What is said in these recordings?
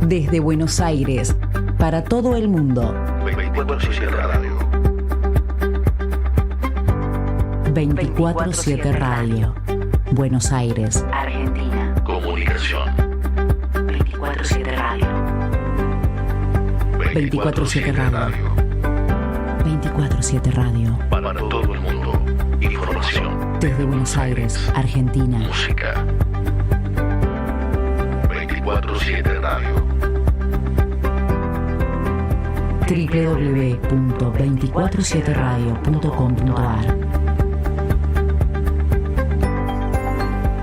Desde Buenos Aires, para todo el mundo. 24/7 Radio. 24/7 Radio. Buenos Aires, Argentina. Comunicación. 24/7 Radio. 24/7 Radio. 24/7 Radio. Para todo el mundo. Información. Desde Buenos Aires, Argentina. Música. 24/7 Radio. www.247radio.com.ar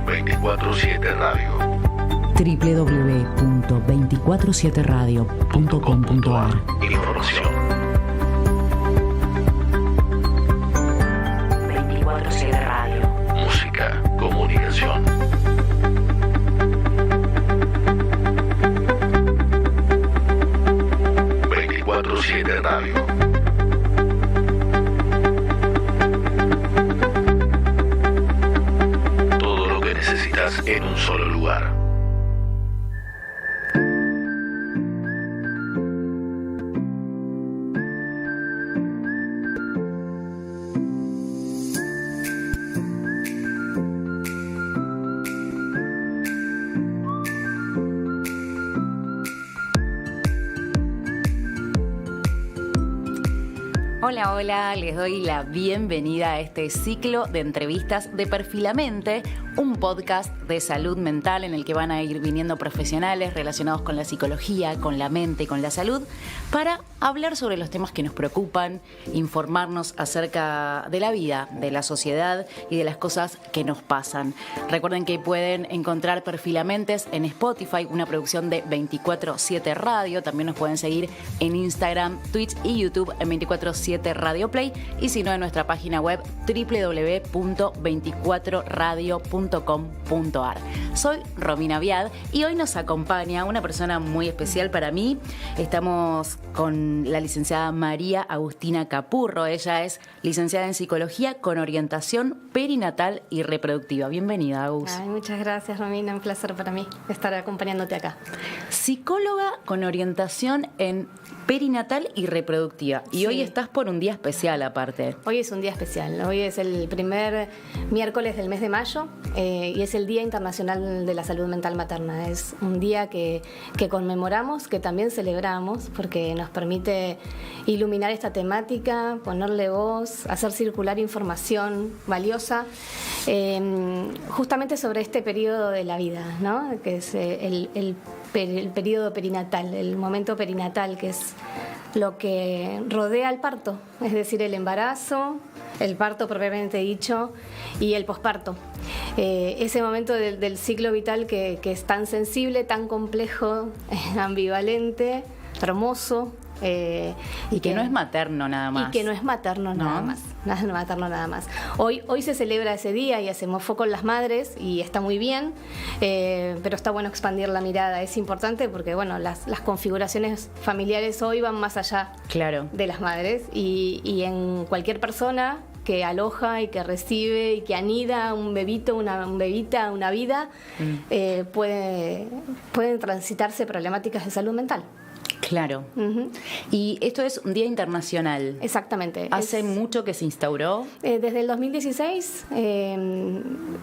24/7 Radio. www.247radio.com.ar Información. 24/7 Radio. Música. Comunicación. 24/7 Radio. Todo lo que necesitas en un solo lugar. Hola, hola, les doy la bienvenida a este ciclo de entrevistas de Perfilamente, un podcast de salud mental en el que van a ir viniendo profesionales relacionados con la psicología, con la mente y con la salud para hablar sobre los temas que nos preocupan, informarnos acerca de la vida, de la sociedad y de las cosas que nos pasan. Recuerden que pueden encontrar Perfilamentes en Spotify, una producción de 24/7 Radio. También nos pueden seguir en Instagram, Twitch y YouTube en 24/7 Radio Play, y si no, en nuestra página web www.24radio.com.ar. Soy Romina Viad y hoy nos acompaña una persona muy especial para mí. Estamos con la licenciada María Agustina Capurro. Ella es licenciada en Psicología con orientación perinatal y reproductiva. Bienvenida, Agus. Ay, muchas gracias, Romina. Un placer para mí estar acompañándote acá. Psicóloga con orientación en perinatal y reproductiva. Y Sí. hoy estás por un día especial aparte. Hoy es un día especial. Hoy es el primer miércoles del mes de mayo y es el Día Internacional de la Salud Mental Materna. Es un día que conmemoramos, que también celebramos, porque nos permite iluminar esta temática, ponerle voz, hacer circular información valiosa, justamente sobre este periodo de la vida, ¿no? Que es el periodo perinatal, el momento perinatal, que es lo que rodea al parto, es decir, el embarazo, el parto propiamente dicho y el posparto. Ese momento del ciclo vital que es tan sensible, tan complejo, ambivalente, hermoso. Y que no es materno nada más. Y que no es materno nada más. Nada materno nada más. Hoy se celebra ese día y hacemos foco en las madres y está muy bien, pero está bueno expandir la mirada. Es importante porque bueno, las configuraciones familiares hoy van más allá, claro, de las madres y en cualquier persona que aloja y que recibe y que anida un bebito, una bebita, una vida, pueden transitarse problemáticas de salud mental. Claro. Uh-huh. Y esto es un día internacional. Exactamente. ¿Hace mucho que se instauró? Desde el 2016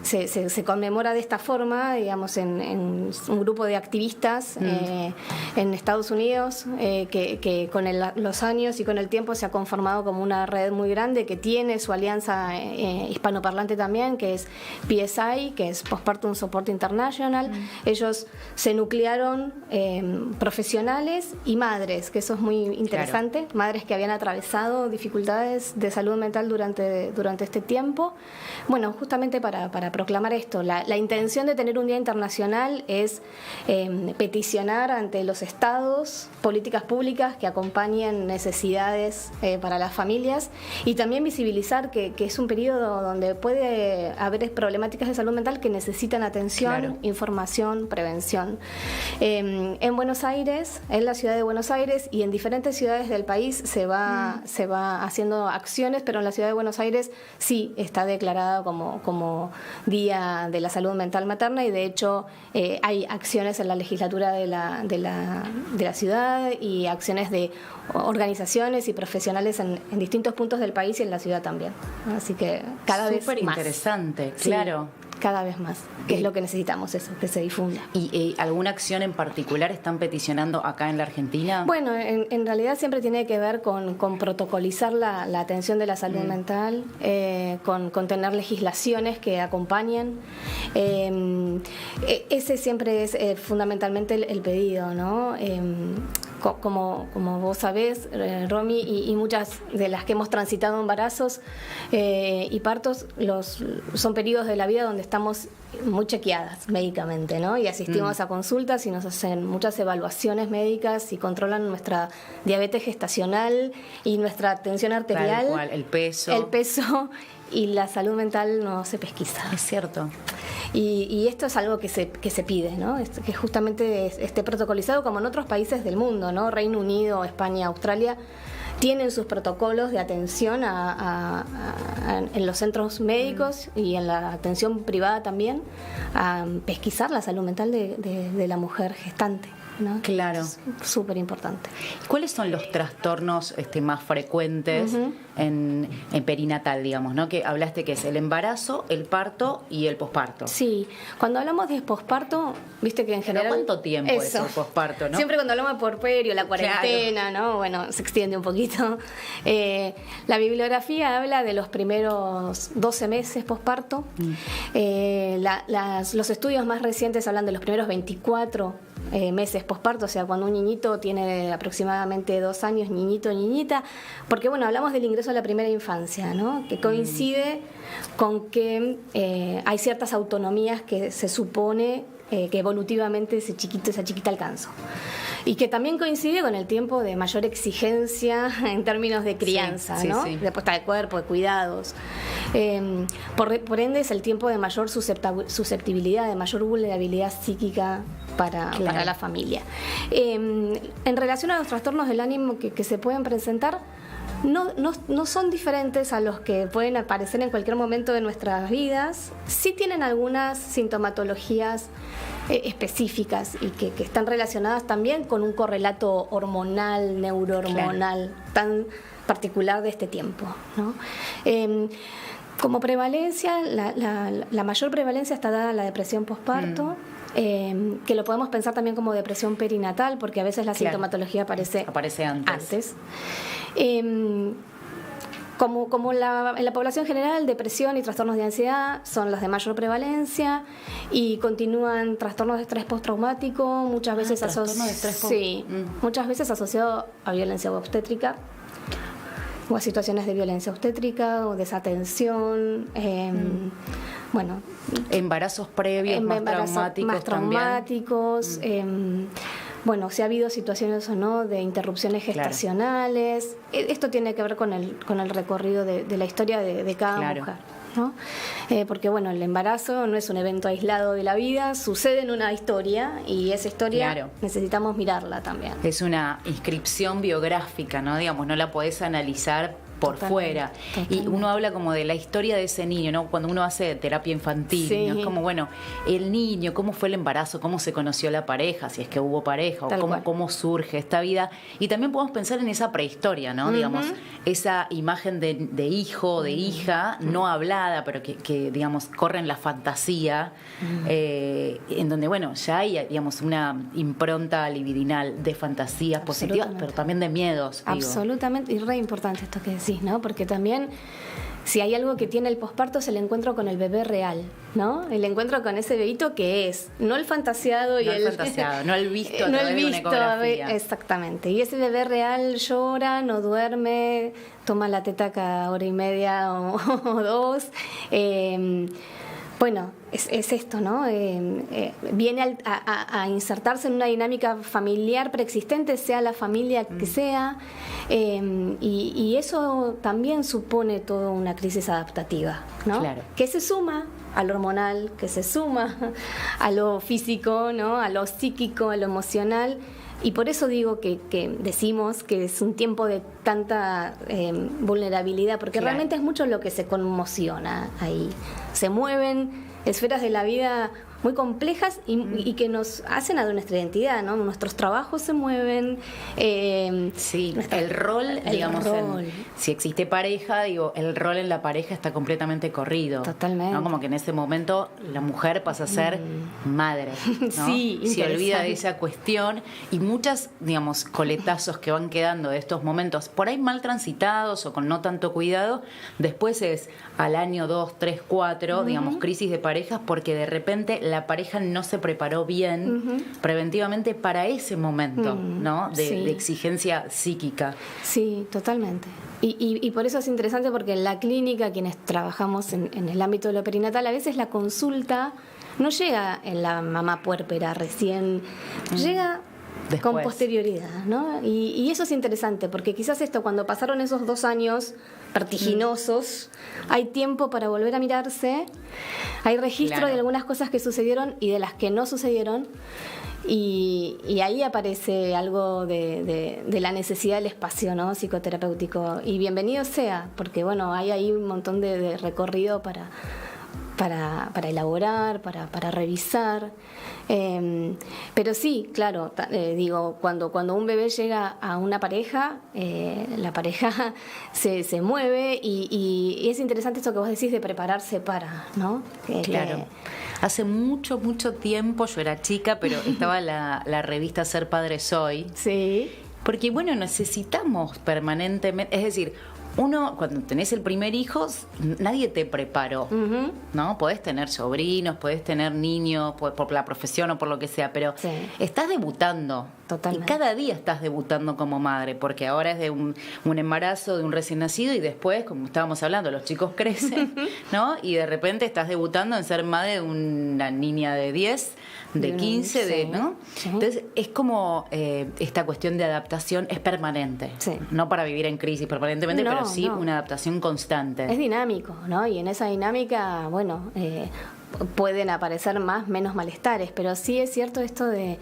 se conmemora de esta forma, digamos, en un grupo de activistas en Estados Unidos que con los años y con el tiempo se ha conformado como una red muy grande que tiene su alianza hispanoparlante también, que es PSI, que es Postpartum Support International. Ellos se nuclearon profesionales y madres, que eso es muy interesante, claro. Madres que habían atravesado dificultades de salud mental durante este tiempo. Bueno, justamente para proclamar esto, la intención de tener un día internacional es peticionar ante los estados políticas públicas que acompañen necesidades para las familias y también visibilizar que es un periodo donde puede haber problemáticas de salud mental que necesitan atención, claro. Información, prevención. En Buenos Aires, en la ciudad ciudad de Buenos Aires y en diferentes ciudades del país se va haciendo acciones, pero en la ciudad de Buenos Aires sí está declarada como Día de la Salud Mental Materna, y de hecho hay acciones en la legislatura de la ciudad y acciones de organizaciones y profesionales en distintos puntos del país y en la ciudad también. Así que cada vez más. Súper interesante, Sí, claro. cada vez más, que es lo que necesitamos, eso, que se difunda. ¿Y alguna acción en particular están peticionando acá en la Argentina? Bueno, en realidad siempre tiene que ver con protocolizar la atención de la salud mental, con tener legislaciones que acompañen. Ese siempre es fundamentalmente el pedido, ¿no? Como vos sabés, Romy, y muchas de las que hemos transitado embarazos y partos, son periodos de la vida donde estamos muy chequeadas médicamente, ¿no? Y asistimos a consultas y nos hacen muchas evaluaciones médicas y controlan nuestra diabetes gestacional y nuestra tensión arterial. Tal cual, el peso. Y la salud mental no se pesquisa. Es cierto. Y esto es algo que se pide, ¿no? Que justamente esté protocolizado como en otros países del mundo, ¿no? Reino Unido, España, Australia tienen sus protocolos de atención en los centros médicos y en la atención privada también, a pesquisar la salud mental de la mujer gestante, ¿no? Claro. Es súper importante. ¿Cuáles son los trastornos más frecuentes en perinatal, digamos, ¿no? Que hablaste que es el embarazo, el parto y el posparto. Sí, cuando hablamos de posparto, viste que en general... ¿Pero cuánto tiempo es el posparto, no? Siempre cuando hablamos de porperio, la cuarentena, Claro. ¿no? Bueno, se extiende un poquito. La bibliografía habla de los primeros 12 meses posparto. Los estudios más recientes hablan de los primeros 24 meses posparto, o sea, cuando un niñito tiene aproximadamente 2 años, niñito o niñita, porque bueno, hablamos del ingreso a la primera infancia, ¿no? Que coincide con que hay ciertas autonomías que se supone que evolutivamente esa chiquita alcanzó. Y que también coincide con el tiempo de mayor exigencia en términos de crianza, sí, ¿no? sí. De puesta de cuerpo, de cuidados. Por ende es el tiempo de mayor susceptibilidad, de mayor vulnerabilidad psíquica para la familia. En relación a los trastornos del ánimo que se pueden presentar, no son diferentes a los que pueden aparecer en cualquier momento de nuestras vidas. Sí tienen algunas sintomatologías específicas y que están relacionadas también con un correlato hormonal, neurohormonal, tan particular de este tiempo, ¿no? Como prevalencia, la mayor prevalencia está dada en la depresión posparto, que lo podemos pensar también como depresión perinatal, porque a veces la sintomatología aparece antes. Como en la población general, depresión y trastornos de ansiedad son las de mayor prevalencia, y continúan trastornos de estrés postraumático, muchas veces muchas veces asociado a violencia obstétrica o a situaciones de violencia obstétrica o desatención. Bueno, embarazos previos más traumáticos. Bueno, si ha habido situaciones o no de interrupciones gestacionales. Claro. Esto tiene que ver con el recorrido de la historia de cada mujer, ¿no? Porque bueno, el embarazo no es un evento aislado de la vida, sucede en una historia, y esa historia necesitamos mirarla también. Es una inscripción biográfica, ¿no? Digamos, no la podés analizar por fuera. Y uno habla como de la historia de ese niño, ¿no? Cuando uno hace terapia infantil, ¿no? Es como, bueno, el niño, cómo fue el embarazo, cómo se conoció la pareja, si es que hubo pareja, o cómo surge esta vida. Y también podemos pensar en esa prehistoria, ¿no? Digamos, esa imagen de hijo, de hija, no hablada, pero que digamos, corre en la fantasía, en donde, bueno, ya hay, digamos, una impronta libidinal de fantasías positivas, pero también de miedos. Absolutamente, y re importante esto que decís, ¿no? Porque también, si hay algo que tiene el posparto, es el encuentro con el bebé real, ¿no? El encuentro con ese bebito que es, no el fantasiado y no el visto a través de una ecografía. Exactamente. Y ese bebé real llora, no duerme, toma la teta cada hora y media o 2. Bueno, es esto, ¿no? Viene a insertarse en una dinámica familiar preexistente, sea la familia que sea, y eso también supone toda una crisis adaptativa, ¿no? Claro. Que se suma a lo hormonal, que se suma a lo físico, ¿no? A lo psíquico, a lo emocional, Y por eso digo que decimos que es un tiempo de tanta vulnerabilidad, porque Claro. realmente es mucho lo que se conmociona ahí. Se mueven esferas de la vida muy complejas y que nos hacen a nuestra identidad, ¿no? Nuestros trabajos se mueven. Sí, el rol, digamos, rol. si existe pareja, digo, el rol en la pareja está completamente corrido. Totalmente. ¿No? Como que en ese momento la mujer pasa a ser madre, ¿no? Sí, se olvida de interesante. esa cuestión y muchas, digamos, coletazos que van quedando de estos momentos, por ahí mal transitados o con no tanto cuidado, después es al año 2, 3, 4, digamos, crisis de parejas, porque de repente la pareja no se preparó bien preventivamente para ese momento, ¿no? Sí. De exigencia psíquica. Sí, totalmente. Y por eso es interesante, porque en la clínica, quienes trabajamos en el ámbito de lo perinatal, a veces la consulta no llega en la mamá puérpera recién, llega Después. con posterioridad, ¿no? Y eso es interesante, porque quizás esto, cuando pasaron esos 2 años vertiginosos, hay tiempo para volver a mirarse, hay registro Claro. de algunas cosas que sucedieron y de las que no sucedieron. Y ahí aparece algo de la necesidad del espacio, ¿no? Psicoterapéutico. Y bienvenido sea, porque bueno, hay ahí un montón de recorrido para elaborar, para revisar. Pero sí, claro, digo, cuando un bebé llega a una pareja, la pareja se mueve y es interesante esto que vos decís de prepararse para, ¿no? Claro. Hace mucho, mucho tiempo, yo era chica, pero estaba la revista Ser Padre Soy. Sí. Porque, bueno, necesitamos permanentemente, es decir, uno, cuando tenés el primer hijo, nadie te preparó, ¿no? Podés tener sobrinos, podés tener niños, por la profesión o por lo que sea, pero Sí. estás debutando. Totalmente. Y cada día estás debutando como madre, porque ahora es de un embarazo, de un recién nacido, y después, como estábamos hablando, los chicos crecen, ¿no? Y de repente estás debutando en ser madre de una niña de 10, de 15, sí, ¿no? sí. Entonces, es como esta cuestión de adaptación es permanente. Sí. No para vivir en crisis permanentemente, No, pero sí no. una adaptación constante. Es dinámico, ¿no? Y en esa dinámica, bueno, pueden aparecer más, menos malestares, pero sí es cierto esto de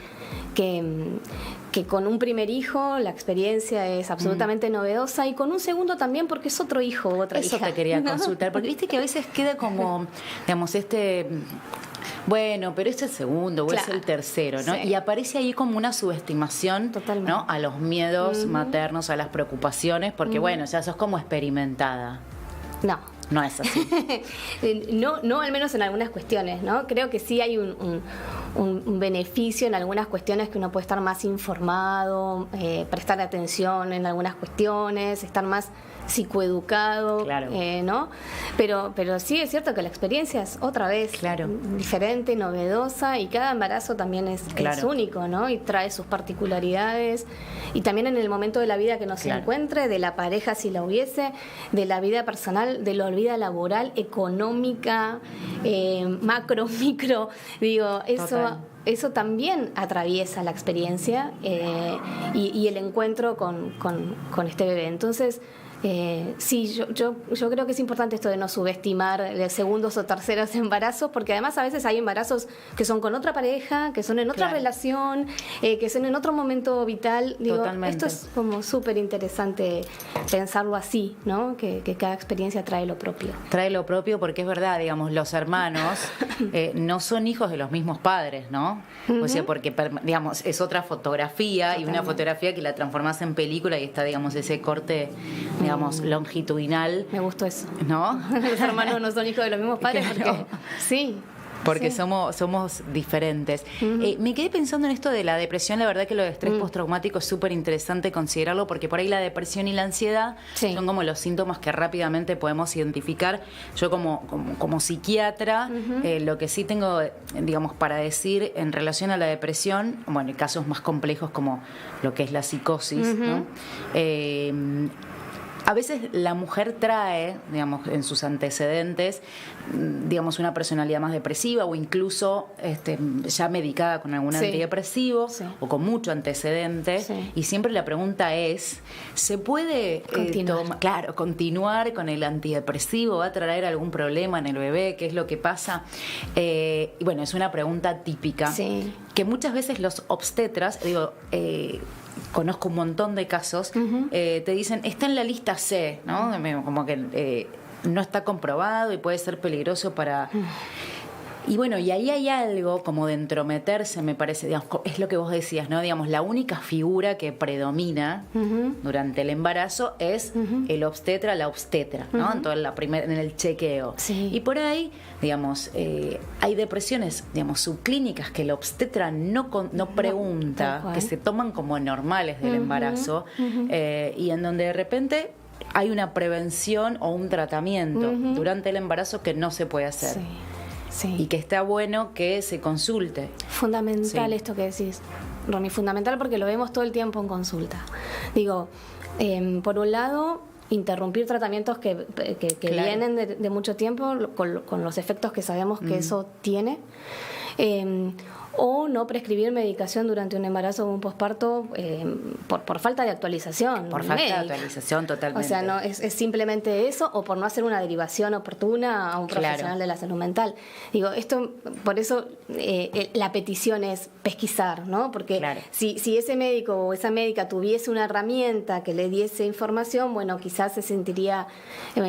que con un primer hijo la experiencia es absolutamente novedosa, y con un segundo también, porque es otro hijo u otra Eso hija. te quería ¿no? consultar, porque viste que a veces queda como, digamos, bueno, pero es el segundo o es Claro, el tercero, ¿no? sí. Y aparece ahí como una subestimación, Totalmente. ¿no? A los miedos maternos, a las preocupaciones, porque bueno, ya sos como experimentada. No. No es así. No, al menos en algunas cuestiones, ¿no? Creo que sí hay un beneficio en algunas cuestiones, que uno puede estar más informado, prestar atención en algunas cuestiones, estar más psicoeducado, Claro. ¿no? Pero sí es cierto que la experiencia es otra vez Claro. diferente, novedosa, y cada embarazo también es Claro. único, ¿no? Y trae sus particularidades, y también en el momento de la vida que nos Claro. encuentre, de la pareja si la hubiese, de la vida personal, de la vida laboral, económica, macro, micro, digo, Total. eso también atraviesa la experiencia y el encuentro con este bebé. Entonces, sí, yo creo que es importante esto de no subestimar de segundos o terceros embarazos, porque además a veces hay embarazos que son con otra pareja, que son en otra Claro. relación, que son en otro momento vital. Digo, Totalmente. esto es como súper interesante pensarlo así, ¿no? Que cada experiencia trae lo propio. Trae lo propio, porque es verdad, digamos, los hermanos no son hijos de los mismos padres, ¿no? O sea, porque, digamos, es otra fotografía, y una Totalmente. fotografía que la transformas en película y está, digamos, ese corte, digamos, longitudinal, Me gustó eso. ¿no? Los hermanos no son hijos de los mismos padres, Claro. porque sí. Porque sí. somos diferentes. Me quedé pensando en esto de la depresión. La verdad que lo de estrés postraumático es súper interesante considerarlo, porque por ahí la depresión y la ansiedad Sí. son como los síntomas que rápidamente podemos identificar. Yo como psiquiatra, lo que sí tengo, digamos, para decir en relación a la depresión, bueno, en casos más complejos como lo que es la psicosis, ¿no? A veces la mujer trae, digamos, en sus antecedentes, digamos, una personalidad más depresiva o incluso ya medicada con algún antidepresivo o con mucho antecedente. Y siempre la pregunta es, ¿se puede continuar con el antidepresivo? ¿Va a traer algún problema en el bebé? ¿Qué es lo que pasa? Y bueno, es una pregunta típica que muchas veces los obstetras, conozco un montón de casos, te dicen, está en la lista C, ¿no? Como que no está comprobado y puede ser peligroso para... Y bueno, y ahí hay algo como de entrometerse, me parece, digamos, es lo que vos decías, ¿no? Digamos, la única figura que predomina durante el embarazo es el obstetra, la obstetra, ¿no? En en el chequeo. Y por ahí, digamos, hay depresiones, digamos, subclínicas que el obstetra no pregunta, que se toman como normales del embarazo, y en donde de repente hay una prevención o un tratamiento durante el embarazo que no se puede hacer. Y que está bueno que se consulte. Fundamental esto que decís, Romy, fundamental porque lo vemos todo el tiempo en consulta. Digo, por un lado, interrumpir tratamientos que vienen de mucho tiempo con los efectos que sabemos que eso tiene. O no prescribir medicación durante un embarazo o un posparto por falta de actualización. Por falta de actualización, totalmente. O sea, no es simplemente eso, o por no hacer una derivación oportuna a un profesional de la salud mental. Digo, esto, por eso la petición es pesquisar, ¿no? Porque si ese médico o esa médica tuviese una herramienta que le diese información, bueno, quizás se sentiría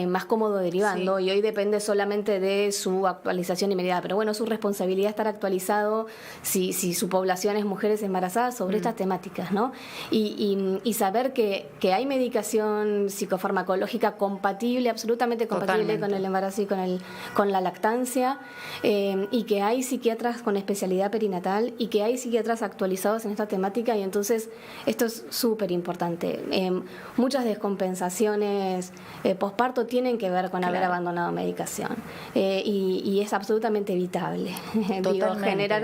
más cómodo derivando, y hoy depende solamente de su actualización inmediata. Pero bueno, es su responsabilidad estar actualizado si su población es mujeres embarazadas sobre estas temáticas, ¿no? Y saber que hay medicación psicofarmacológica compatible, absolutamente compatible con el embarazo y con la lactancia, y que hay psiquiatras con especialidad perinatal y que hay psiquiatras actualizados en esta temática, y entonces esto es súper importante. Muchas descompensaciones posparto tienen que ver con haber abandonado medicación, y es absolutamente evitable. Digo, generar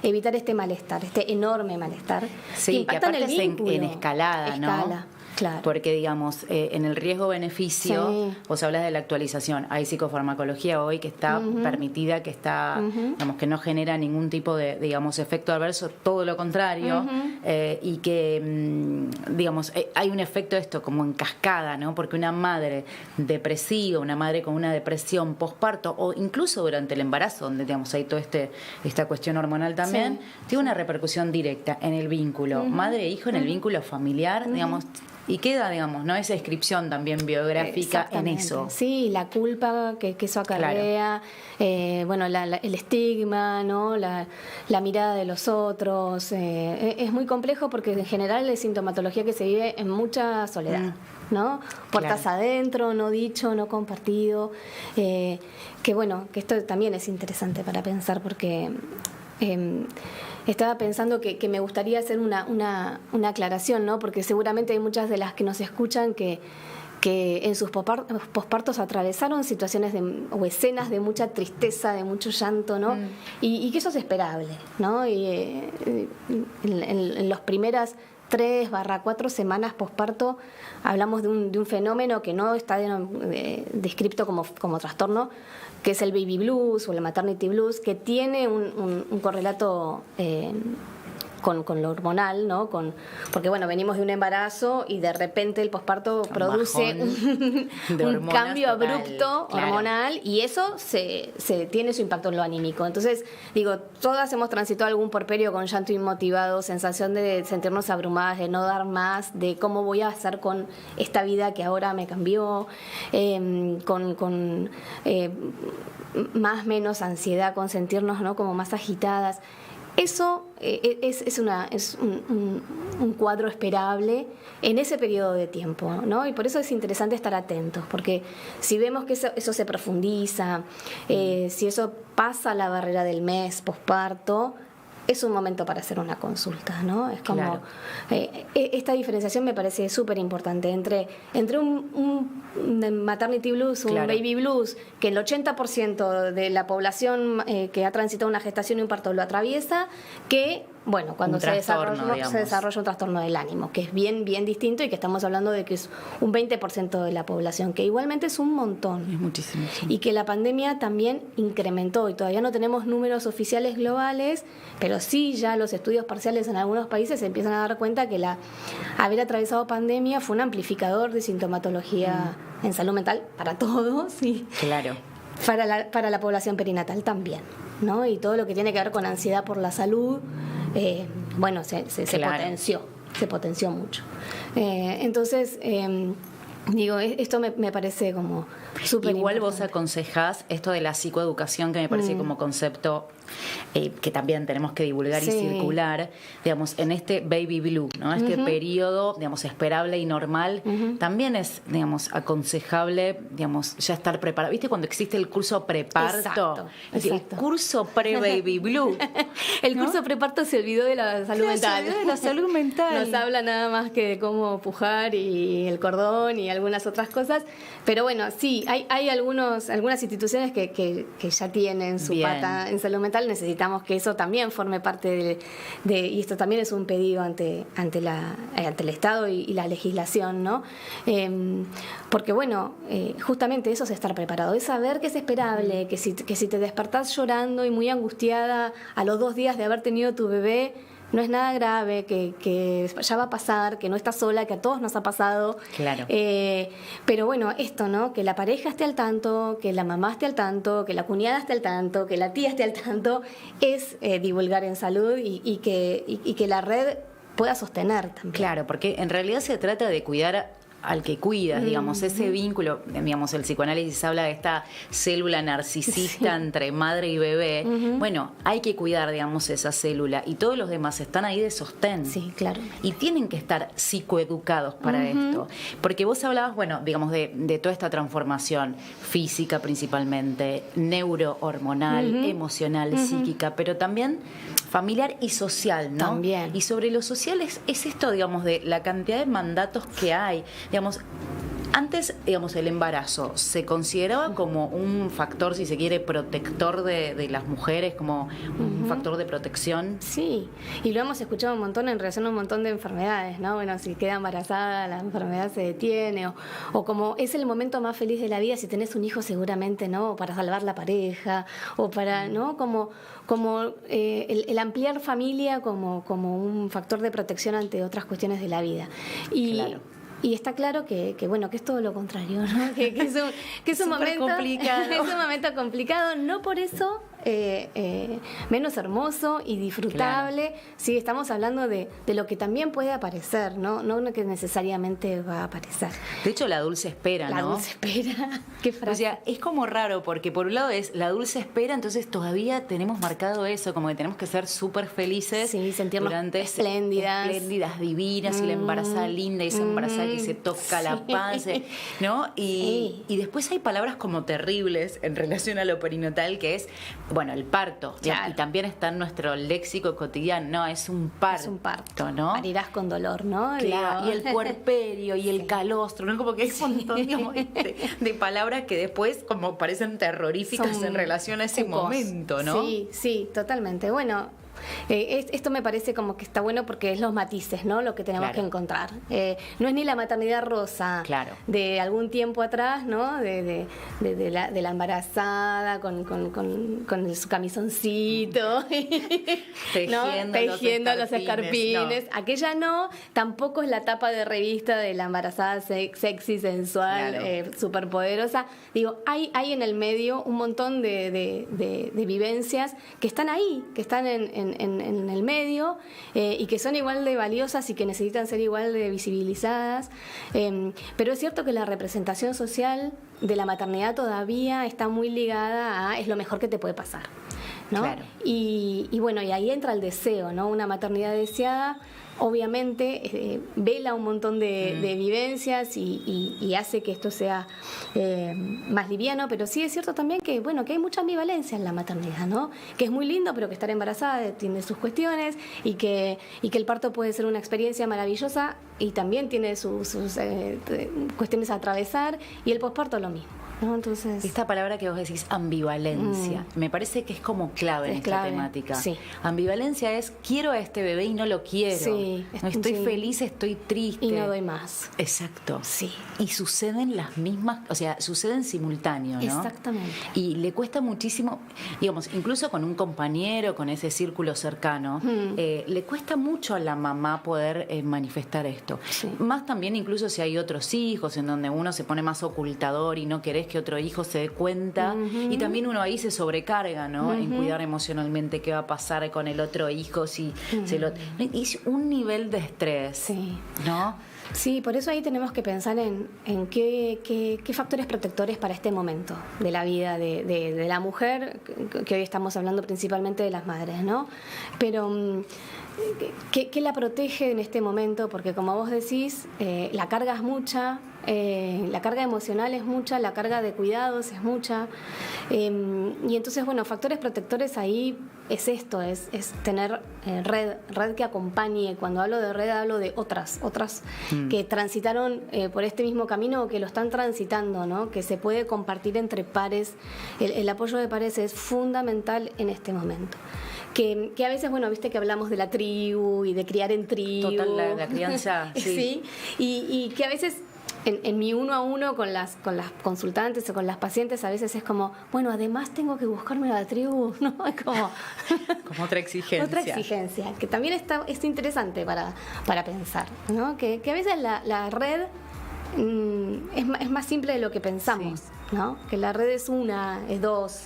evitar este malestar, este enorme malestar. Sí, que aparte es en escalada, ¿no? Claro. Porque, digamos, en el riesgo-beneficio, vos hablas de la actualización. Hay psicofarmacología hoy que está permitida, que está, digamos, que no genera ningún tipo de, digamos, efecto adverso, todo lo contrario, y que, digamos, hay un efecto de esto como en cascada, ¿no? Porque una madre depresiva, una madre con una depresión posparto, o incluso durante el embarazo, donde, digamos, hay toda esta cuestión hormonal también, tiene una repercusión directa en el vínculo madre-hijo, en el vínculo familiar, digamos. Y queda, digamos, ¿no? Esa inscripción también biográfica en eso. Sí, la culpa que eso acarrea, bueno, el estigma, ¿no? La mirada de los otros. Es muy complejo porque en general es sintomatología que se vive en mucha soledad, ¿no? Puertas adentro, no dicho, no compartido. Que bueno, que esto también es interesante para pensar porque... estaba pensando que me gustaría hacer una aclaración, ¿no? Porque seguramente hay muchas de las que nos escuchan que en sus pospartos atravesaron situaciones o escenas de mucha tristeza, de mucho llanto, ¿no? Y que eso es esperable, ¿no? Y en las primeras 3-4 semanas posparto hablamos de un fenómeno que no está descrito como trastorno, que es el baby blues o el maternity blues, que tiene un correlato con lo hormonal, ¿no? Porque bueno, venimos de un embarazo y de repente el posparto produce un cambio abrupto hormonal, y eso se tiene su impacto en lo anímico. Entonces, digo, todas hemos transitado algún puerperio con llanto inmotivado, sensación de sentirnos abrumadas, de no dar más, de cómo voy a hacer con esta vida que ahora me cambió, con más menos ansiedad, con sentirnos, ¿no? como más agitadas. Eso es un cuadro esperable en ese periodo de tiempo, ¿no? Y por eso es interesante estar atentos, porque si vemos que eso se profundiza, si eso pasa la barrera del mes posparto, es un momento para hacer una consulta, ¿no? Es como esta diferenciación me parece súper importante entre un maternity blues, un baby blues, que el 80% de la población que ha transitado una gestación y un parto lo atraviesa, que bueno, cuando Un se trastorno, desarrolla un trastorno del ánimo, que es bien distinto y que estamos hablando de que es un 20% de la población, que igualmente es un montón. Es muchísimo. Sí. Y que la pandemia también incrementó, y todavía no tenemos números oficiales globales, pero sí ya los estudios parciales en algunos países se empiezan a dar cuenta que haber atravesado pandemia fue un amplificador de sintomatología en salud mental para todos y Claro. para la población perinatal también, ¿no? Y todo lo que tiene que ver con ansiedad por la salud, bueno, se potenció mucho. Entonces, digo, esto me parece como súper Igual importante. vos aconsejás esto de la psicoeducación, que me parece como concepto que también tenemos que divulgar y Sí. circular, digamos, en este baby blue, ¿no? Este periodo, digamos, esperable y normal, también es, digamos, aconsejable, digamos, ya estar preparado. ¿Viste cuando existe el curso preparto? Exacto, El exacto. curso pre-baby blue. El ¿no? curso preparto se olvidó de la salud Claro, se mental. olvidó de la salud mental. Nos habla nada más que de cómo pujar y el cordón y algunas otras cosas. Pero bueno, sí, hay algunas instituciones que ya tienen su Bien. pata en salud mental. Necesitamos que eso también forme parte y esto también es un pedido ante el Estado y la legislación, ¿no? Porque bueno, justamente eso es estar preparado, es saber que es esperable, que si te despertás llorando y muy angustiada a los 2 días de haber tenido tu bebé, no es nada grave, que ya va a pasar, que no estás sola, que a todos nos ha pasado. Claro. Pero bueno, esto, ¿no? Que la pareja esté al tanto, que la mamá esté al tanto, que la cuñada esté al tanto, que la tía esté al tanto, es divulgar en salud y que la red pueda sostener también. Claro, porque en realidad se trata de cuidar al que cuidas, digamos, ese vínculo, digamos, el psicoanálisis habla de esta célula narcisista entre madre y bebé. Bueno, hay que cuidar, digamos, esa célula y todos los demás están ahí de sostén. Sí, claro. Y tienen que estar psicoeducados para esto. Porque vos hablabas, bueno, digamos, de toda esta transformación física principalmente, neurohormonal, emocional, psíquica, pero también familiar y social, ¿no? También. Y sobre lo social es esto, digamos, de la cantidad de mandatos que hay. Digamos, antes, digamos, el embarazo se consideraba como un factor, si se quiere, protector de las mujeres, como un factor de protección. Sí, y lo hemos escuchado un montón en relación a un montón de enfermedades, ¿no? Bueno, si queda embarazada, la enfermedad se detiene, o como es el momento más feliz de la vida, si tenés un hijo seguramente, ¿no? O para salvar la pareja, o para, ¿no? Como el ampliar familia como un factor de protección ante otras cuestiones de la vida. Claro. Y está claro que bueno, que es todo lo contrario, ¿no? que es un momento complicado. Es un momento complicado, no por eso menos hermoso y disfrutable. Claro. Sí, estamos hablando de lo que también puede aparecer, no que necesariamente va a aparecer. De hecho, la dulce espera, La ¿no? dulce espera. Qué frase. O sea, es como raro porque por un lado es la dulce espera, entonces todavía tenemos marcado eso, como que tenemos que ser súper felices. Sí, sentirnos durante espléndidas. Espléndidas, divinas, y la embarazada linda, y esa embarazada que se toca la panza, ¿no? Y después hay palabras como terribles en relación a lo perinatal, que es, bueno, el parto. Claro. Y también está en nuestro léxico cotidiano, no, es un parto. Es un parto, ¿no? Parirás con dolor, ¿no? Claro, Digo. y el puerperio y el calostro, ¿no? Como que hay un montón, digamos, de palabras que después como parecen terroríficas Son en relación a ese cucos. momento, ¿no? Sí, totalmente. Bueno, esto me parece como que está bueno porque es los matices, ¿no? Lo que tenemos Claro. que encontrar. No es ni la maternidad rosa Claro. de algún tiempo atrás, ¿no? De la embarazada con su camisoncito, tejiendo los escarpines. no. Aquella no, tampoco es la tapa de revista de la embarazada sexy, sensual, Claro. superpoderosa. Digo, hay en el medio un montón de vivencias que están ahí, que están en el medio y que son igual de valiosas y que necesitan ser igual de visibilizadas. Pero es cierto que la representación social de la maternidad todavía está muy ligada a es lo mejor que te puede pasar, ¿no? Claro. Y bueno, y ahí entra el deseo, ¿no? Una maternidad deseada obviamente vela un montón de vivencias y hace que esto sea más liviano, pero sí es cierto también que bueno, que hay mucha ambivalencia en la maternidad, ¿no? Que es muy lindo, pero que estar embarazada tiene sus cuestiones y que el parto puede ser una experiencia maravillosa y también tiene sus cuestiones a atravesar, y el posparto lo mismo, ¿no? Entonces, esta palabra que vos decís, ambivalencia, me parece que es como clave en Es esta clave, temática. sí. Ambivalencia es, quiero a este bebé y no lo quiero. Sí, No estoy sí. feliz, estoy triste. y no doy más. Exacto. Sí. Y suceden las mismas, o sea, suceden simultáneo, ¿no? Exactamente. Y le cuesta muchísimo, digamos, incluso con un compañero, con ese círculo cercano, le cuesta mucho a la mamá poder manifestar esto. Sí. Más también incluso si hay otros hijos, en donde uno se pone más ocultador y no querés que otro hijo se dé cuenta. Y también uno ahí se sobrecarga, ¿no? En cuidar emocionalmente qué va a pasar con el otro hijo, si se lo... Es un nivel de estrés, Sí. ¿no? Sí, por eso ahí tenemos que pensar en qué factores protectores para este momento de la vida de la mujer, que hoy estamos hablando principalmente de las madres, ¿no? Pero ¿qué la protege en este momento? Porque como vos decís, la carga es mucha, la carga emocional es mucha, la carga de cuidados es mucha. Y entonces, bueno, factores protectores ahí es esto, es tener red que acompañe. Cuando hablo de red hablo de otras que transitaron por este mismo camino o que lo están transitando, ¿no? Que se puede compartir entre pares. El apoyo de pares es fundamental en este momento. Que a veces, bueno, viste que hablamos de la tribu y de criar en tribu. Total, la crianza, sí. Sí, y que a veces en mi uno a uno con las consultantes o con las pacientes a veces es como, bueno, además tengo que buscarme la tribu, ¿no? Es como otra exigencia. Otra exigencia, que también es interesante para pensar, ¿no? Que a veces la red es más simple de lo que pensamos, sí. ¿no? Que la red es es dos,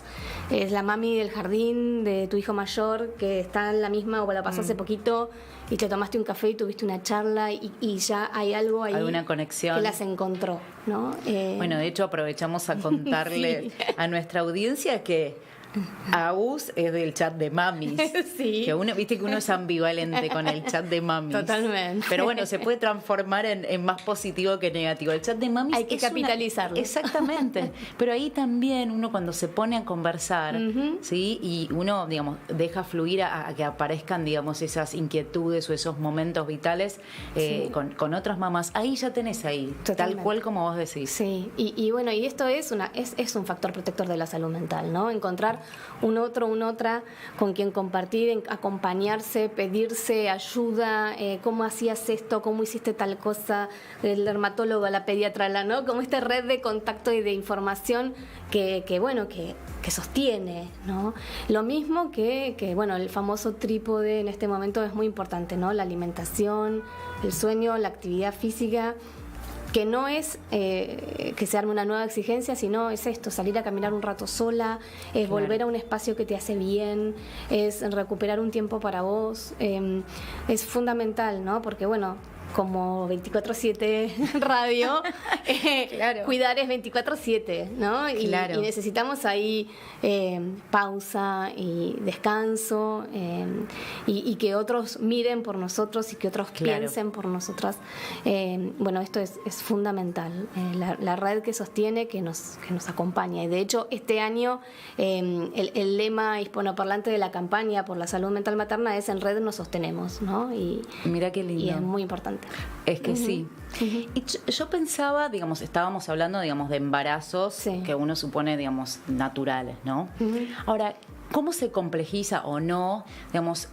es la mami del jardín de tu hijo mayor que está en la misma o la pasó hace poquito y te tomaste un café y tuviste una charla y ya hay algo ahí, alguna conexión que las encontró, ¿no? Bueno, de hecho aprovechamos a contarle Sí. a nuestra audiencia que Agus es del chat de mamis. Sí. Que uno, viste que uno es ambivalente con el chat de mamis. Totalmente. Pero bueno, se puede transformar en más positivo que negativo. El chat de mamis Hay que es capitalizarlo. Exactamente. Pero ahí también uno cuando se pone a conversar, ¿sí? Y uno, digamos, deja fluir a que aparezcan, digamos, esas inquietudes o esos momentos vitales Sí. con otras mamás. Ahí ya tenés ahí, Totalmente. tal cual como vos decís. Sí, y bueno, y esto es un factor protector de la salud mental, ¿no? Encontrar una otra con quien compartir, acompañarse, pedirse ayuda, cómo hacías esto, cómo hiciste tal cosa, el dermatólogo, la pediatra, ¿no? Como esta red de contacto y de información que sostiene, ¿no? Lo mismo que bueno, el famoso trípode en este momento es muy importante, ¿no? La alimentación, el sueño, la actividad física, que no es que se arme una nueva exigencia, sino es esto, salir a caminar un rato sola, es volver a un espacio que te hace bien, es recuperar un tiempo para vos, es fundamental, ¿no? Porque bueno, como 24/7 radio, Claro. cuidar es 24/7, ¿no? Y necesitamos ahí pausa y descanso, y que otros miren por nosotros y que otros piensen por nosotras. Bueno, esto es fundamental, la red que sostiene, que nos acompaña. Y de hecho, este año el lema hispanoparlante de la campaña por la salud mental materna es "En red nos sostenemos", ¿no? Y mira qué lindo. Y es muy importante. Es que sí. Y yo pensaba, digamos, estábamos hablando, digamos, de embarazos que uno supone, digamos, naturales, ¿no? Ahora, ¿cómo se complejiza o no? Digamos,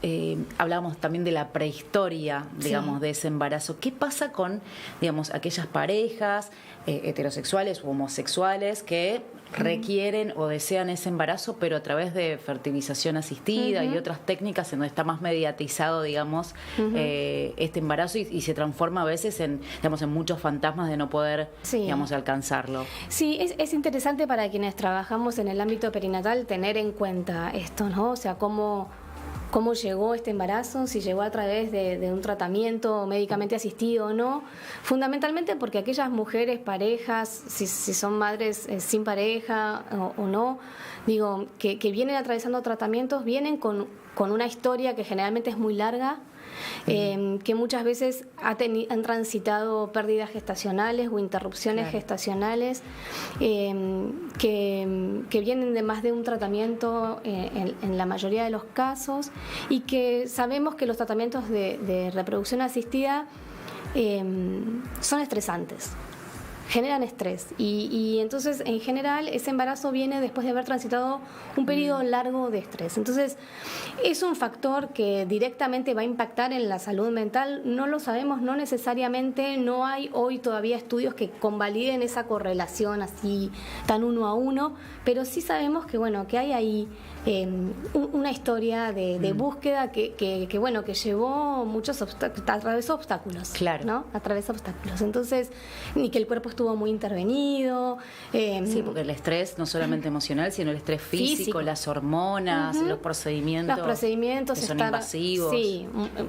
hablábamos también de la prehistoria, digamos, de ese embarazo. ¿Qué pasa con, digamos, aquellas parejas heterosexuales u homosexuales que requieren o desean ese embarazo, pero a través de fertilización asistida y otras técnicas en donde está más mediatizado, digamos, este embarazo y se transforma a veces en, digamos, en muchos fantasmas de no poder, digamos, alcanzarlo? Sí, es interesante para quienes trabajamos en el ámbito perinatal tener en cuenta esto, ¿no? O sea, cómo llegó este embarazo, si llegó a través de un tratamiento médicamente asistido o no, fundamentalmente porque aquellas mujeres, parejas, si son madres sin pareja o no, digo, que vienen atravesando tratamientos, vienen con una historia que generalmente es muy larga, que muchas veces han transitado pérdidas gestacionales o interrupciones gestacionales, que vienen de más de un tratamiento en la mayoría de los casos, y que sabemos que los tratamientos de reproducción asistida son estresantes. generan estrés y entonces en general ese embarazo viene después de haber transitado un periodo largo de estrés. Entonces es un factor que directamente va a impactar en la salud mental, no lo sabemos, no necesariamente, no hay hoy todavía estudios que convaliden esa correlación así tan 1 a 1, pero sí sabemos que bueno, que hay ahí una historia de búsqueda que bueno, que llevó muchos atravesó obstáculos, claro, ¿no? Atravesó obstáculos. Entonces, ni que el cuerpo estuvo muy intervenido. Sí, porque el estrés no solamente emocional, sino el estrés físico. Las hormonas, los procedimientos que son invasivos. Sí,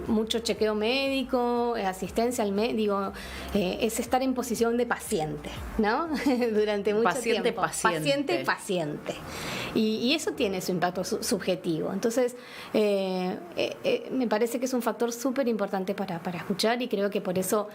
mucho chequeo médico, asistencia al médico, es estar en posición de paciente, ¿no? Durante mucho tiempo. Paciente. Y eso tiene su impacto subjetivo. Entonces, me parece que es un factor súper importante para escuchar y creo que por eso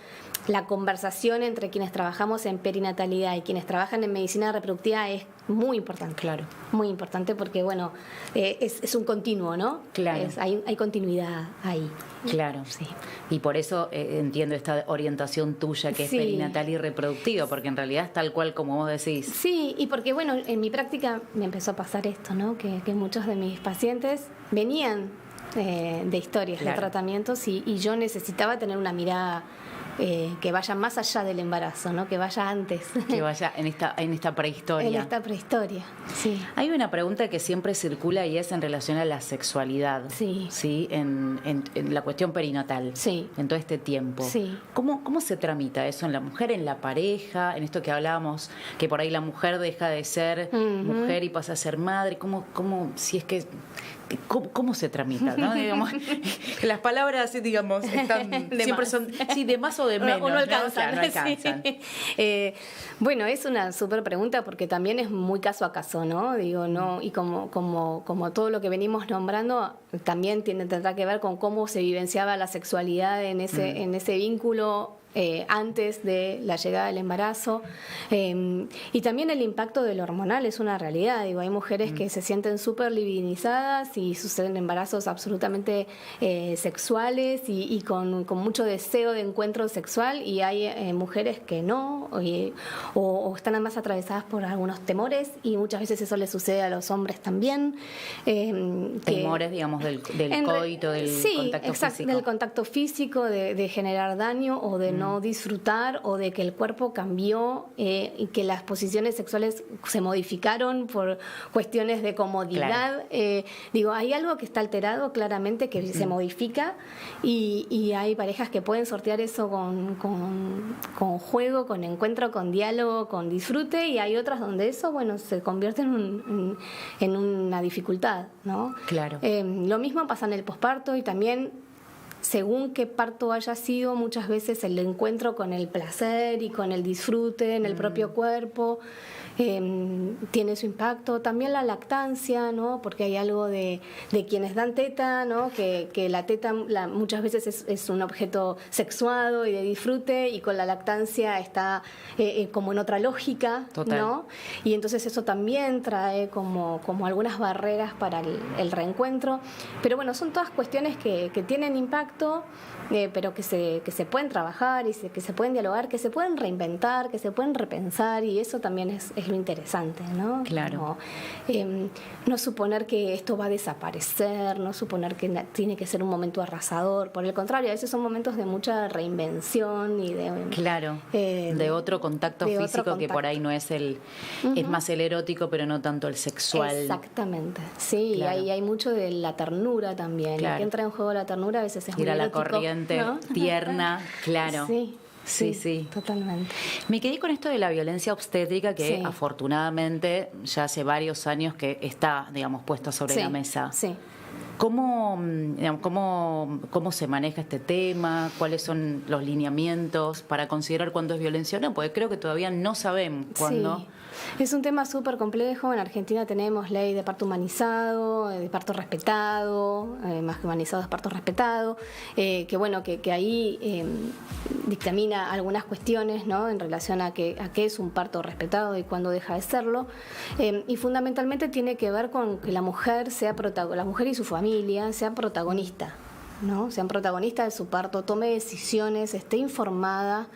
la conversación entre quienes trabajamos en perinatalidad y quienes trabajan en medicina reproductiva es muy importante. Claro. Muy importante porque, bueno, es un continuo, ¿no? Claro. Hay continuidad ahí. Claro. Sí. Y por eso entiendo esta orientación tuya que es perinatal y reproductiva, porque en realidad es tal cual como vos decís. Sí, y porque, bueno, en mi práctica me empezó a pasar esto, ¿no? Que muchos de mis pacientes venían de historias de tratamientos y yo necesitaba tener una mirada que vaya más allá del embarazo, ¿no? Que vaya antes. Que vaya en esta prehistoria. En esta prehistoria, sí. Hay una pregunta que siempre circula y es en relación a la sexualidad. Sí. ¿Sí? En la cuestión perinatal. Sí. En todo este tiempo. Sí. ¿Cómo se tramita eso en la mujer, en la pareja, en esto que hablábamos, que por ahí la mujer deja de ser mujer y pasa a ser madre? Si es que... ¿Cómo se tramita? ¿No? Digamos, las palabras, digamos, están siempre son de más o de menos. No alcanzan. No alcanzan. Sí. Bueno, es una súper pregunta porque también es muy caso a caso, ¿no? Digo, no, y como todo lo que venimos nombrando, también tendrá que ver con cómo se vivenciaba la sexualidad en ese vínculo antes de la llegada del embarazo, y también el impacto del hormonal es una realidad. Digo, hay mujeres que se sienten súper libidinizadas y suceden embarazos absolutamente sexuales y con mucho deseo de encuentro sexual, y hay mujeres que no, o están más atravesadas por algunos temores, y muchas veces eso le sucede a los hombres también. Temores, digamos, del coito, del contacto físico. Del contacto físico, de generar daño o de no disfrutar, o de que el cuerpo cambió y que las posiciones sexuales se modificaron por cuestiones de comodidad. Claro. Digo, hay algo que está alterado claramente, que se modifica, y hay parejas que pueden sortear eso con juego, con encuentro, con diálogo, con disfrute, y hay otras donde eso, bueno, se convierte en una dificultad, ¿no? Claro. Lo mismo pasa en el posparto, y también según qué parto haya sido, muchas veces el encuentro con el placer y con el disfrute en el propio cuerpo tiene su impacto. También la lactancia, ¿no? Porque hay algo de quienes dan teta, ¿no? Que la teta muchas veces es un objeto sexuado y de disfrute, y con la lactancia está como en otra lógica. Total. ¿No? Y entonces eso también trae como algunas barreras para el reencuentro. Pero bueno, son todas cuestiones que tienen impacto, pero que se pueden trabajar y que se pueden dialogar, que se pueden reinventar, que se pueden repensar, y eso también es lo interesante, ¿no? Claro. Como, no suponer que esto va a desaparecer, no suponer que tiene que ser un momento arrasador. Por el contrario, a veces son momentos de mucha reinvención y de... Claro, de otro contacto físico que por ahí no es es más el erótico, pero no tanto el sexual. Exactamente, sí, claro. Y hay mucho de la ternura también. Claro. Que entra en juego la ternura a veces es muy ir a la erótico, corriente, ¿no? Tierna, claro. Sí, totalmente. Me quedé con esto de la violencia obstétrica, que afortunadamente ya hace varios años que está, digamos, puesta sobre la mesa. Sí. ¿Cómo se maneja este tema? ¿Cuáles son los lineamientos para considerar cuándo es violencia o no? Porque creo que todavía no sabemos cuándo. Sí. Es un tema súper complejo. En Argentina tenemos ley de parto humanizado, de parto respetado, más que humanizado es parto respetado, que ahí dictamina algunas cuestiones, ¿no? En relación a qué es un parto respetado y cuándo deja de serlo. Y fundamentalmente tiene que ver con que la mujer y su familia sea protagonista ¿no? Sean protagonistas de su parto, tome decisiones, esté informada.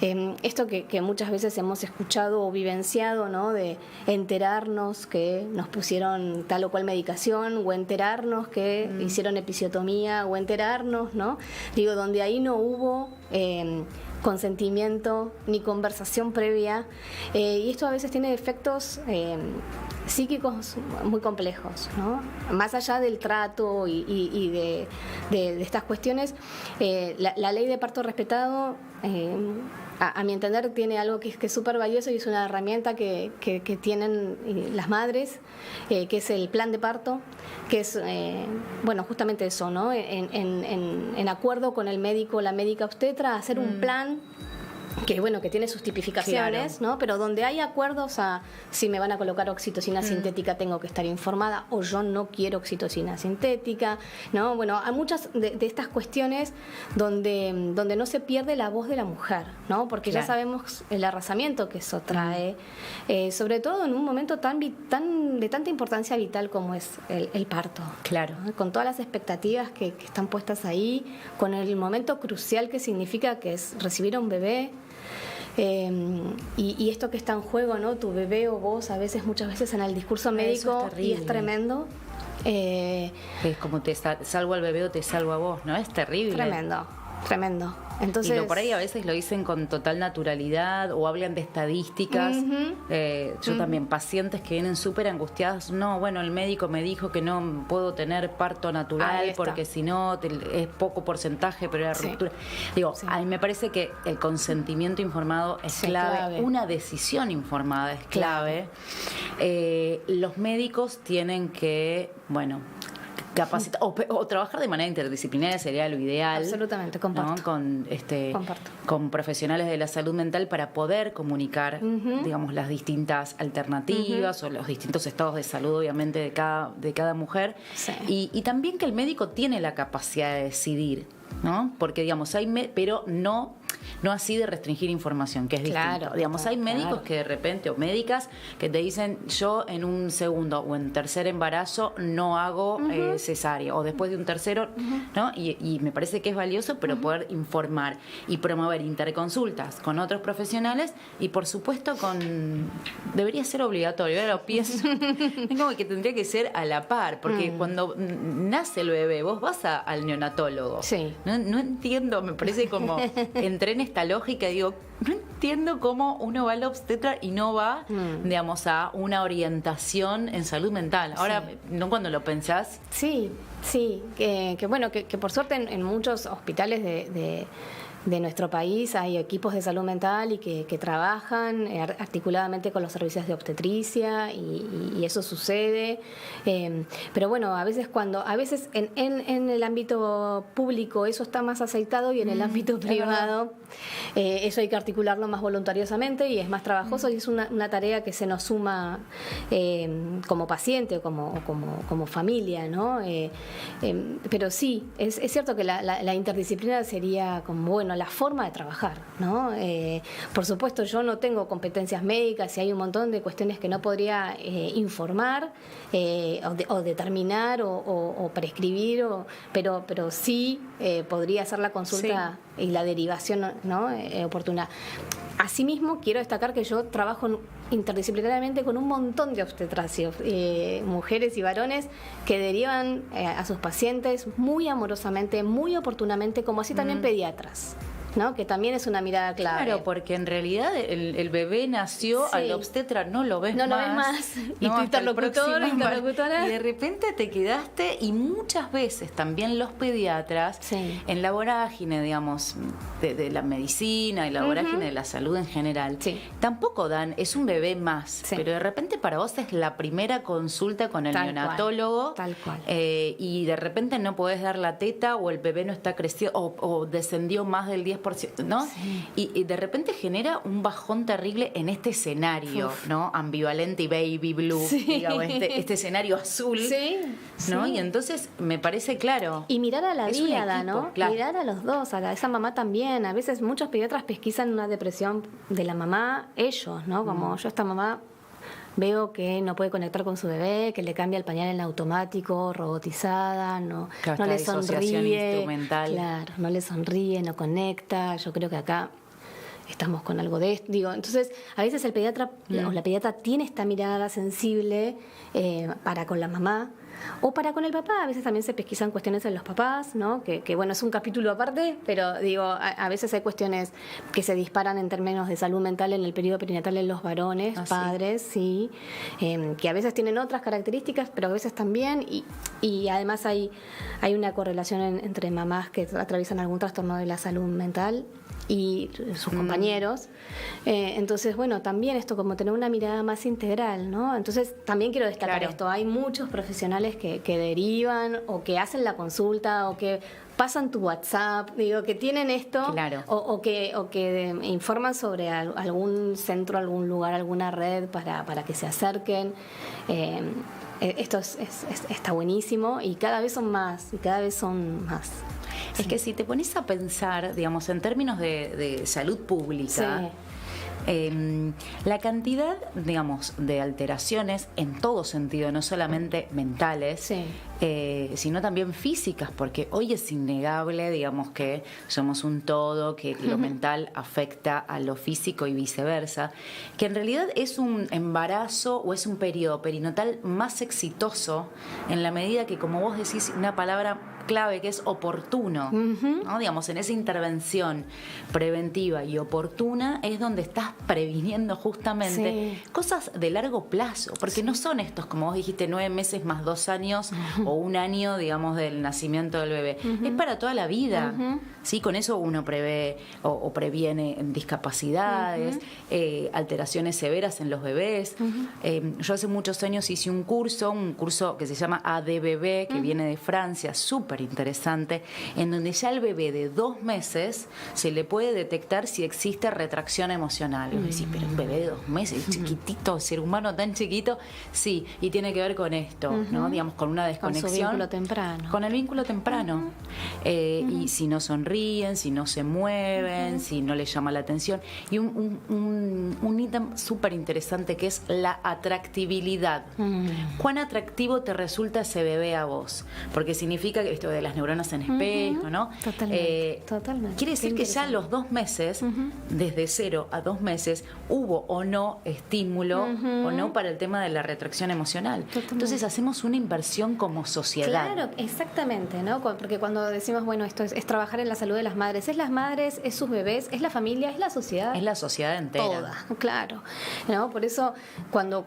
Esto que muchas veces hemos escuchado o vivenciado, ¿no? De enterarnos que nos pusieron tal o cual medicación, o enterarnos que hicieron episiotomía, o enterarnos, ¿no? Digo, donde ahí no hubo consentimiento ni conversación previa, y esto a veces tiene efectos psíquicos muy complejos, ¿no? Más allá del trato y de estas cuestiones, la ley de parto respetado, a mi entender, tiene algo que es súper valioso y es una herramienta que tienen las madres, que es el plan de parto, que es, bueno, justamente eso, ¿no? En acuerdo con el médico, la médica obstetra, hacer un plan que bueno, que tiene sus tipificaciones, claro, ¿no? Pero donde hay acuerdos a si me van a colocar oxitocina sintética tengo que estar informada, o yo no quiero oxitocina sintética, ¿no? Bueno, hay muchas de estas cuestiones donde no se pierde la voz de la mujer, ¿no? Porque ya sabemos el arrasamiento que eso trae, sobre todo en un momento de tanta importancia vital como es el parto. Claro. ¿No? Con todas las expectativas que están puestas ahí, con el momento crucial que significa que es recibir a un bebé. Y esto que está en juego, ¿no? Tu bebé o vos, muchas veces en el discurso médico, y es tremendo. Es como te salvo al bebé o te salvo a vos, ¿no? Es terrible. Tremendo. Entonces, y por ahí a veces lo dicen con total naturalidad o hablan de estadísticas. Yo también, pacientes que vienen súper angustiadas. No, bueno, el médico me dijo que no puedo tener parto natural porque si no es poco porcentaje, pero era ruptura. Digo, a mí me parece que el consentimiento informado es clave. Una decisión informada es clave. Los médicos tienen que, bueno, capacitar o trabajar de manera interdisciplinaria sería lo ideal. Absolutamente, comparto. ¿No? Con profesionales de la salud mental para poder comunicar, digamos, las distintas alternativas o los distintos estados de salud, obviamente, de cada mujer. Sí. Y también que el médico tiene la capacidad de decidir, ¿no? Porque, digamos, pero no así de restringir información, que es distinto. Digamos, hay médicos que de repente, o médicas, que te dicen, yo en un segundo o en tercer embarazo no hago cesárea, o después de un tercero, ¿no? Y me parece que es valioso, pero poder informar y promover interconsultas con otros profesionales, y por supuesto debería ser obligatorio, ahora lo pienso, es como que tendría que ser a la par, porque cuando nace el bebé, vos vas al neonatólogo. Sí. No entiendo, me parece como entré en esta lógica y digo, no entiendo cómo uno va al obstetra y no va, digamos, a una orientación en salud mental. Ahora, ¿no cuando lo pensás? Sí, que bueno, que por suerte en muchos hospitales de nuestro país hay equipos de salud mental y que trabajan articuladamente con los servicios de obstetricia y eso sucede, pero bueno, a veces en el ámbito público eso está más aceitado, y en el ámbito privado eso hay que articularlo más voluntariosamente y es más trabajoso, y es una tarea que se nos suma como paciente o como familia, ¿no? Pero sí, es cierto que la interdisciplina sería como, bueno, la forma de trabajar, ¿no? Por supuesto, yo no tengo competencias médicas y hay un montón de cuestiones que no podría informar o determinar o prescribir, pero sí podría hacer la consulta y la derivación, ¿no? Oportuna. Asimismo, quiero destacar que yo trabajo interdisciplinariamente con un montón de obstetras, mujeres y varones que derivan a sus pacientes muy amorosamente, muy oportunamente, como así también pediatras, ¿no? Que también es una mirada clave. Claro, porque en realidad el bebé nació, al obstetra no lo ves más. Y tu interlocutora. Y de repente te quedaste, y muchas veces también los pediatras, en la vorágine, digamos, de la medicina y la vorágine de la salud en general, tampoco es un bebé más, pero de repente para vos es la primera consulta con el neonatólogo. Tal cual. Y de repente no podés dar la teta, o el bebé no está crecido, o descendió más del 10%, ¿no? Y de repente genera un bajón terrible en este escenario, ¿no? Ambivalente y baby blue, digamos, este escenario azul, ¿no? Y entonces me parece claro. Y mirar a la díada, ¿no? Claro. Mirar a los dos, a esa mamá también. A veces muchos pediatras pesquisan una depresión de la mamá, ellos, ¿no? Como yo esta mamá veo que no puede conectar con su bebé, que le cambia el pañal en automático, robotizada, no le sonríe, instrumental. claro, no le sonríe, no conecta. Yo creo que acá estamos con algo de esto. Digo, entonces, a veces el pediatra o la pediatra tiene esta mirada sensible para con la mamá o para con el papá. A veces también se pesquisan cuestiones en los papás, ¿no? Que bueno, es un capítulo aparte, pero digo, a veces hay cuestiones que se disparan en términos de salud mental en el periodo perinatal en los varones, padres, sí, que a veces tienen otras características, pero a veces también, y además hay una correlación entre mamás que atraviesan algún trastorno de la salud mental y sus compañeros. Entonces, bueno, también esto como tener una mirada más integral, ¿no? Entonces, también quiero destacar esto. Hay muchos profesionales que derivan o que hacen la consulta o que pasan tu WhatsApp, digo, que tienen esto o que informan sobre algún centro, algún lugar, alguna red para que se acerquen. Esto está buenísimo y cada vez son más. Es que si te pones a pensar, digamos, en términos de salud pública, la cantidad, digamos, de alteraciones en todo sentido, no solamente mentales, sino también físicas, porque hoy es innegable, digamos, que somos un todo, que lo mental afecta a lo físico y viceversa, que en realidad es un embarazo o es un periodo perinatal más exitoso en la medida que, como vos decís, una palabra clave que es oportuno, ¿no? Digamos, en esa intervención preventiva y oportuna es donde estás previniendo justamente cosas de largo plazo, porque no son estos, como vos dijiste, 9 meses más 2 años o 1 año, digamos, del nacimiento del bebé. Es para toda la vida. ¿Sí? Con eso uno prevé o previene discapacidades, alteraciones severas en los bebés. Yo hace muchos años hice un curso que se llama ADBB, que viene de Francia, súper interesante, en donde ya al bebé de 2 meses se le puede detectar si existe retracción emocional. Y uno dice, pero un bebé de 2 meses, chiquitito, ser humano tan chiquito, sí, y tiene que ver con esto, ¿no? Digamos, con una desconexión. Con su vínculo temprano. Con el vínculo temprano. Y si no sonríen, si no se mueven, si no les llama la atención. Y un ítem súper interesante que es la atractibilidad. ¿Cuán atractivo te resulta ese bebé a vos? Porque significa que esto de las neuronas en espejo, ¿no? Totalmente. Quiere decir que ya a los 2 meses, desde 0 a 2 meses, hubo o no estímulo o no para el tema de la retracción emocional. Entonces hacemos una inversión como sociedad. Claro, exactamente, ¿no? Porque cuando decimos, bueno, esto es trabajar en la salud de las madres, es las madres, es sus bebés, es la familia, es la sociedad. Es la sociedad entera. Toda, claro. ¿No? Por eso, cuando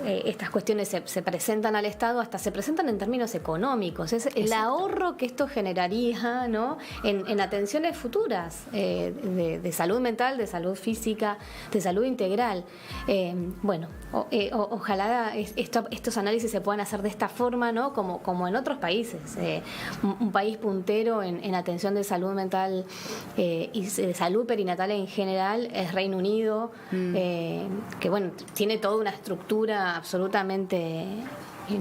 estas cuestiones se presentan al Estado, hasta se presentan en términos económicos. Es el ahorro que esto generaría, ¿no? En atenciones futuras de salud mental, de salud física, de salud integral. Ojalá estos análisis se puedan hacer de esta forma, ¿no? Como en otros países. Un país puntero en atención de salud mental y de salud perinatal en general es Reino Unido, que bueno, tiene toda una estructura absolutamente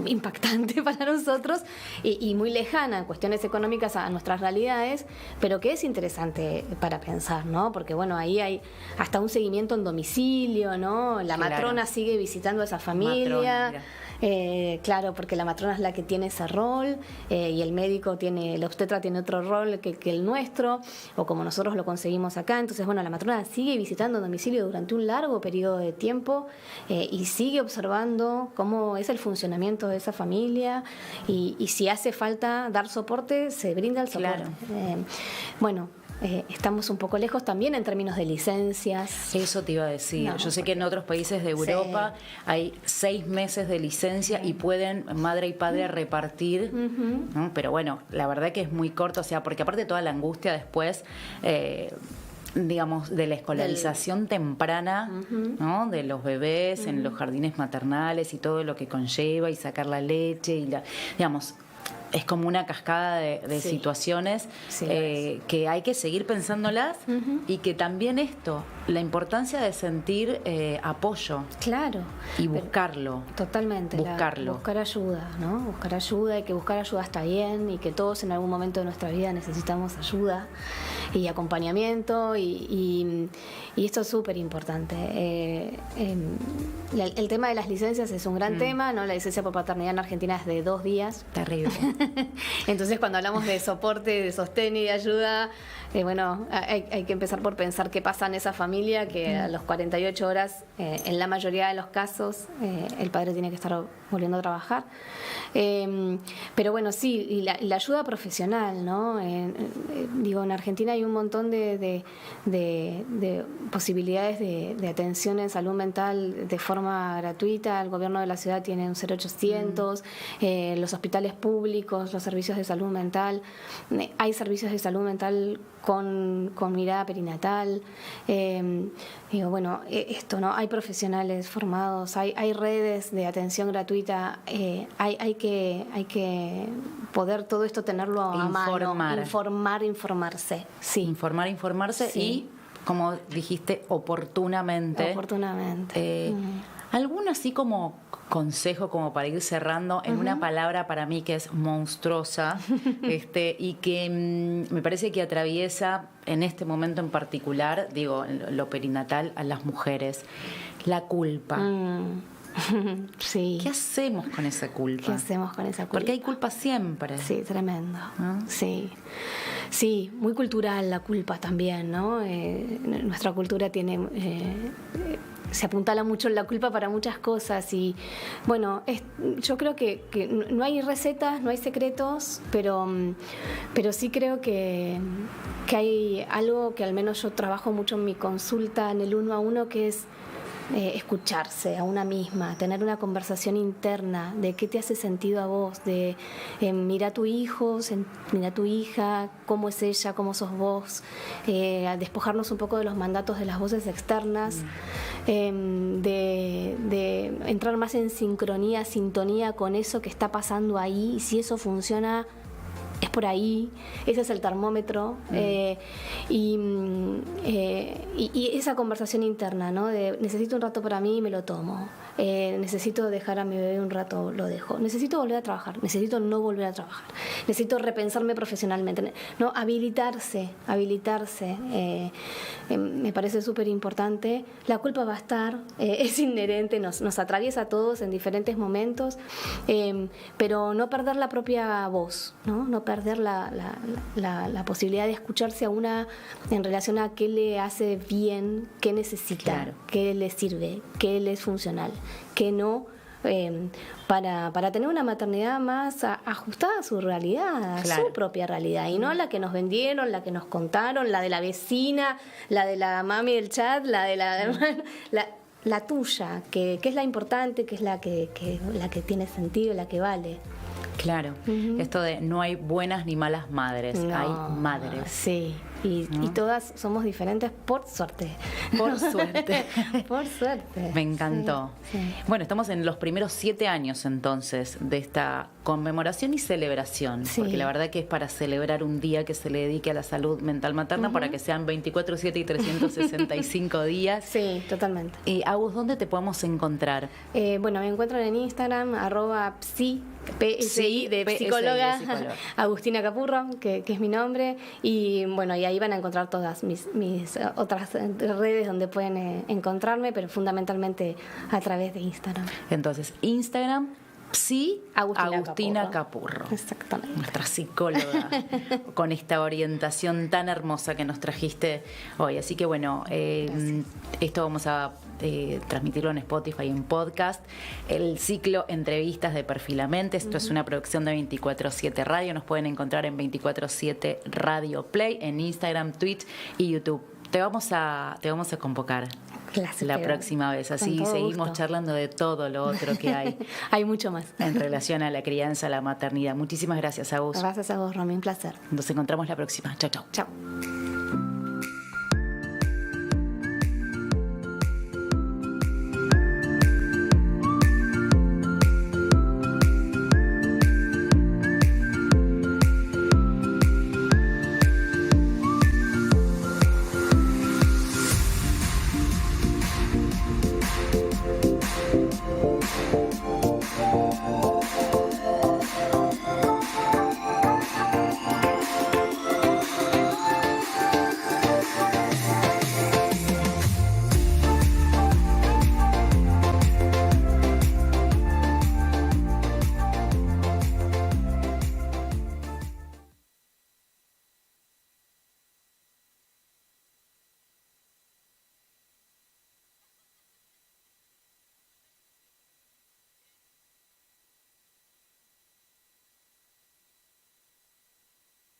impactante para nosotros y muy lejana en cuestiones económicas a nuestras realidades, pero que es interesante para pensar, ¿no? Porque bueno, ahí hay hasta un seguimiento en domicilio, ¿no? La matrona sigue visitando a esa familia. Claro, porque la matrona es la que tiene ese rol y el médico el obstetra tiene otro rol que el nuestro, o como nosotros lo conseguimos acá. Entonces, bueno, la matrona sigue visitando a domicilio durante un largo periodo de tiempo y sigue observando cómo es el funcionamiento de esa familia y si hace falta dar soporte, se brinda el soporte. Claro. Estamos un poco lejos también en términos de licencias. Eso te iba a decir. Yo sé que en otros países de Europa hay 6 meses de licencia y pueden madre y padre repartir, ¿no? Pero bueno, la verdad que es muy corto, o sea, porque aparte toda la angustia después, digamos, de la escolarización temprana, ¿no? De los bebés en los jardines maternales y todo lo que conlleva y sacar la leche y digamos, es como una cascada de situaciones que hay que seguir pensándolas y que también la importancia de sentir apoyo. Claro. Y buscarlo. Totalmente. Buscar ayuda, ¿no? Buscar ayuda y que buscar ayuda está bien y que todos en algún momento de nuestra vida necesitamos ayuda. acompañamiento y esto es súper importante. El tema de las licencias es un gran tema, ¿no? La licencia por paternidad en Argentina es de 2 días. Terrible. Entonces, cuando hablamos de soporte, de sostén y de ayuda, bueno, hay que empezar por pensar qué pasa en esa familia, que a los 48 horas, en la mayoría de los casos, el padre tiene que estar volviendo a trabajar. Pero bueno, sí, y la ayuda profesional, ¿no? Digo, en Argentina hay un montón de posibilidades de atención en salud mental de forma gratuita. El gobierno de la ciudad tiene un 0800, los hospitales públicos, los servicios de salud mental. Hay servicios de salud mental con mirada perinatal. Digo, bueno, esto, ¿no? Hay profesionales formados, hay redes de atención gratuita, hay que poder todo esto tenerlo a mano. Informarse. Sí. Informarse Sí. y, como dijiste, oportunamente. ¿Algún así como consejo como para ir cerrando en una palabra para mí que es monstruosa y que me parece que atraviesa en este momento en particular, digo, lo perinatal, a las mujeres? La culpa. Sí. ¿Qué hacemos con esa culpa? Porque hay culpa siempre. Sí, tremendo. ¿No? Sí. Sí, muy cultural la culpa también, ¿no? Nuestra cultura tiene... se apuntala mucho en la culpa para muchas cosas y bueno, yo creo que no hay recetas, no hay secretos, pero sí creo que hay algo que al menos yo trabajo mucho en mi consulta, en el 1 a 1, que es escucharse a una misma, tener una conversación interna de qué te hace sentido a vos, de mira a tu hijo, mira a tu hija, cómo es ella, cómo sos vos, despojarnos un poco de los mandatos de las voces externas, de entrar más en sintonía con eso que está pasando ahí, y si eso funciona, es por ahí, ese es el termómetro. Y esa conversación interna, ¿no? De necesito un rato para mí y me lo tomo, necesito dejar a mi bebé un rato, lo dejo, necesito volver a trabajar, necesito no volver a trabajar, necesito repensarme profesionalmente, ¿no? Habilitarse, me parece súper importante. La culpa va a estar, es inherente, nos atraviesa a todos en diferentes momentos, pero no perder la propia voz, no perder la posibilidad de escucharse a una en relación a qué le hace bien, qué necesita, claro, qué le sirve, qué le es funcional, qué no, para tener una maternidad más ajustada a su realidad, claro, a su propia realidad, y no la que nos vendieron, la que nos contaron, la de la vecina, la de la mami del chat, la de la hermana, la tuya, que es la importante, que es la que tiene sentido, la que vale. Claro, esto de no hay buenas ni malas madres, hay madres. Sí, y todas somos diferentes por suerte. Por suerte. Por suerte. Me encantó. Sí. Bueno, estamos en los primeros 7 años entonces de esta conmemoración y celebración, Sí. porque la verdad que es para celebrar un día que se le dedique a la salud mental materna para que sean 24/7 y 365 días. Sí, totalmente. Agus, ¿dónde te podemos encontrar? Bueno, me encuentran en Instagram, @psi, PSI, de psicóloga, Agustina Capurro, que es mi nombre, y bueno, y ahí van a encontrar todas mis otras redes donde pueden encontrarme, pero fundamentalmente a través de Instagram. Entonces, Instagram, Psi Agustina Capurro. Exactamente. Nuestra psicóloga, con esta orientación tan hermosa que nos trajiste hoy. Así que bueno, esto vamos a transmitirlo en Spotify y en podcast. El ciclo Entrevistas de Perfilamente. Esto es una producción de 24/7 Radio. Nos pueden encontrar en 24/7 Radio Play, en Instagram, Twitch y YouTube. Te vamos a convocar la próxima vez. Así seguimos gusto. charlando de todo lo otro que hay. Hay mucho más. En relación a la crianza, a la maternidad. Muchísimas gracias, Agus. Gracias a vos, Romy, un placer. Nos encontramos la próxima. Chao, chao. Chao.